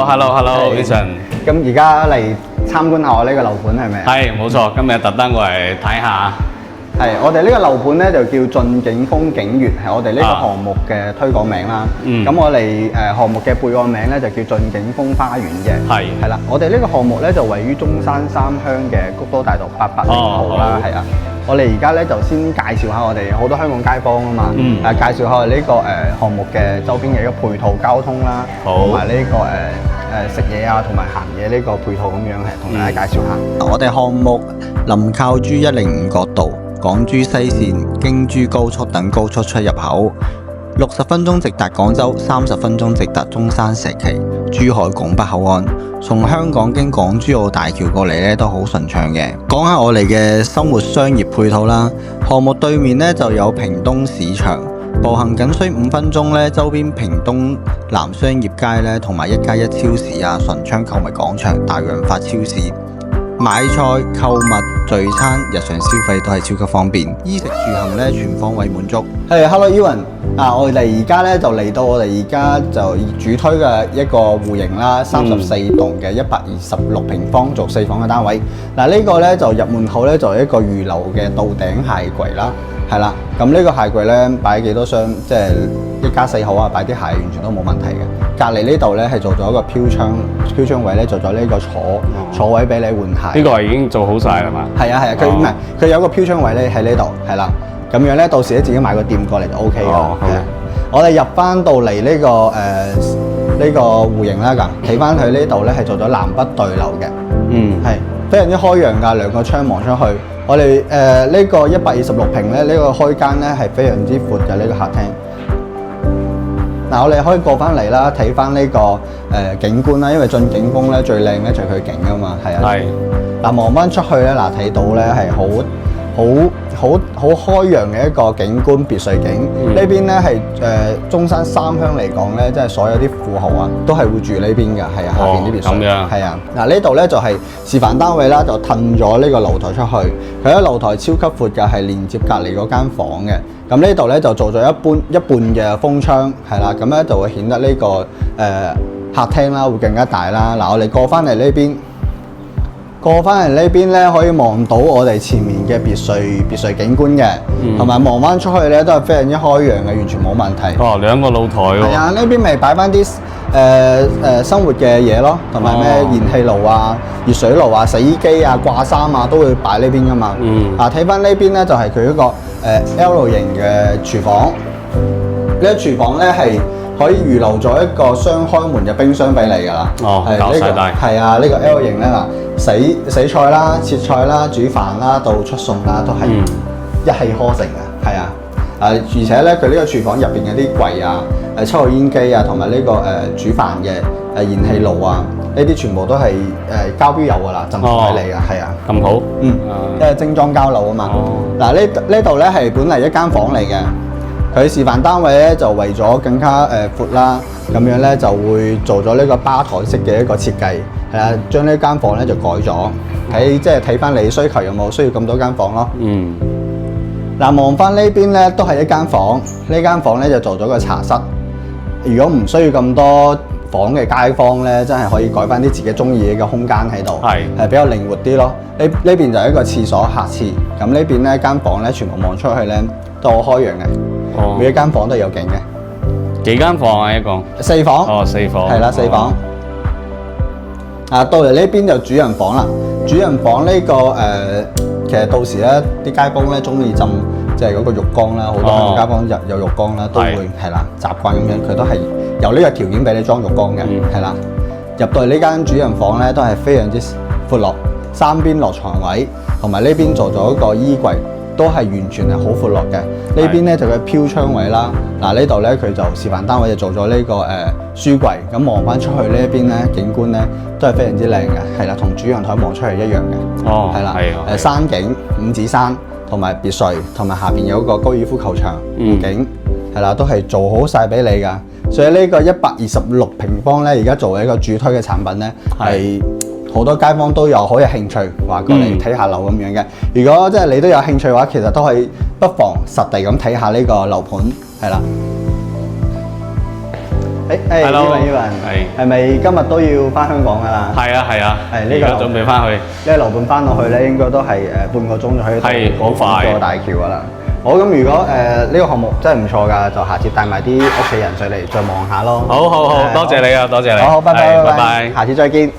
Hello，Eason。咁而家嚟參觀下我呢個樓盤係咪？係，冇錯，今日特登過嚟睇下。係，我哋呢個樓盤咧就叫駿景峰景悅，係我哋呢個項目嘅推廣名啦。咁我哋項目嘅備案名咧就叫駿景峰花園嘅。係啦，我哋呢個項目咧就位於中山三鄉嘅谷多大道880號啦。係啊，我哋而家咧就先介紹下我哋好多香港街坊啊嘛。介紹下我哋呢個項目嘅周邊嘅一個配套交通啦，同埋呢個食嘢啊，同埋行嘢呢個配套咁樣係同大家介紹下。我哋項目臨靠珠105角道、港珠西線、京珠高速等高速出入口，60分鐘直達廣州，30分鐘直達中山石岐、珠海拱北口岸。從香港經港珠澳大橋過嚟咧都好順暢嘅。講下我哋嘅生活商業配套啦，項目對面咧就有屏東市場，步行僅需5分鐘咧，周邊屏東南商業街咧同埋1+1超市啊、順昌購物廣場、大潤發超市。買菜、購物、聚餐、日常消費都係超級方便，衣食住行咧全方位滿足。Hello Ewan，我哋而家咧就嚟到我哋而家就主推嘅一個戶型啦，34棟嘅126平方做4房嘅單位。呢個咧就入門口咧就係一個預留嘅到頂鞋櫃啦，係啦。咁呢個鞋櫃咧擺幾多箱，即係1家4口啊，擺啲鞋完全都冇問題嘅。隔離呢度咧係做咗一個飄窗位咧，做咗呢個坐位俾你換鞋。呢個係已經做好晒啦嘛？係啊，佢唔係佢有個飄窗位咧喺呢度，係啦。咁樣咧，到時咧自己買個店過嚟就 O K 㗎。我哋入翻到嚟呢個戶型啦，咁睇翻佢呢度咧係做咗南北對流嘅。係非常之開揚㗎，兩個窗望出去。我哋呢個126平咧，呢個開間咧係非常之闊嘅呢個客廳。我哋可以過翻嚟啦，睇翻呢個景觀啦，因為駿景峰咧最靚咧就係佢景啊嘛，係啊。望翻出去咧，睇到咧係好開揚嘅一個景觀別墅景。呢邊咧係中山三鄉嚟講咧，即係所有啲富豪啊都係會住呢邊㗎，係啊，下邊啲別墅。咁樣。係啊，呢度咧就係示範單位啦，就褪咗呢個露台出去。佢喺露台超級闊嘅，係連接隔離嗰間房嘅。咁呢度咧就做咗一半嘅風窗，係啦，咁咧就會顯得呢個客廳啦會更加大啦。我哋過翻嚟呢邊咧可以望到我哋前面嘅別墅景觀嘅，同埋望翻出去咧都係非常之開揚嘅，完全冇問題。2個露台喎。係啊，呢邊咪擺翻啲生活嘅嘢咯，同埋咩燃氣爐啊、熱水爐啊、洗衣機啊、掛衫啊都會擺呢邊噶嘛。睇翻呢邊咧就係佢一個L 型嘅廚房。呢個廚房咧係可以預留咗一個雙開門嘅冰箱俾你㗎啦。搞晒大。係啊，呢個 L 型咧洗菜啦、切菜啦、煮飯啦、到出餸啦，都係一氣呵成嘅。係啊，而且咧佢呢個廚房入邊嘅啲櫃啊、抽油煙機啊，同埋呢個煮飯嘅燃氣爐啊，呢啲全部都係交標有㗎啦，贈送俾你㗎。係啊。咁好。因為精裝交樓啊嘛。呢度咧係本嚟一間房嚟嘅。佢示範單位咧就為咗更加闊啦，咁樣咧就會做咗呢個吧台式嘅一個設計，係啦，將呢間房咧就改咗，即係睇翻你需求有冇需要咁多間房咯。望翻呢邊咧都係一間房，呢間房咧就做咗個茶室。如果唔需要咁多房嘅街坊咧，真係可以改翻啲自己中意嘅空間喺度，係比較靈活啲咯。呢邊就係一個廁所客廁，咁呢邊咧間房咧全部望出去咧都好開揚嘅。每一間房都有景嘅。幾間房啊？一共4房。4房。係啦，4房。到嚟呢邊就主人房啦。主人房呢個其實到時咧啲街坊咧中意浸即係嗰個浴缸啦，好多街坊有浴缸啦，都會係啦習慣咁樣，佢都係有呢個條件俾你裝浴缸嘅，係啦。入到嚟呢間主人房咧都係非常之闊落，3邊落床位，同埋呢邊做咗一個衣櫃。都係完全係好闊落嘅。呢邊咧就佢飄窗位啦。呢度咧佢就示範單位就做咗呢個書櫃。咁望翻出去呢一邊咧景觀咧都係非常之靚嘅，係啦，同主陽台望出去一樣嘅。係啦，山景、五指山同埋別墅，同埋下邊有個高爾夫球場湖景，係啦，都係做好晒俾你㗎。所以呢個126平方咧，而家作為一個主推嘅產品咧，係好多街坊都有好有興趣話過嚟睇下樓咁樣嘅。如果即係你都有興趣嘅話，其實都可以不妨實地咁睇下呢個樓盤，係啦。Evan，係咪今日都要翻香港㗎啦？係啊係啊，呢個準備翻去。呢個樓盤翻落去咧，應該都係半個鐘就可以到好快過大橋㗎啦。好，咁如果呢個項目真係唔錯㗎，就下次帶埋啲屋企人上嚟再望下咯。好，多謝你啊，多謝你。好，拜拜，拜拜，下次再見。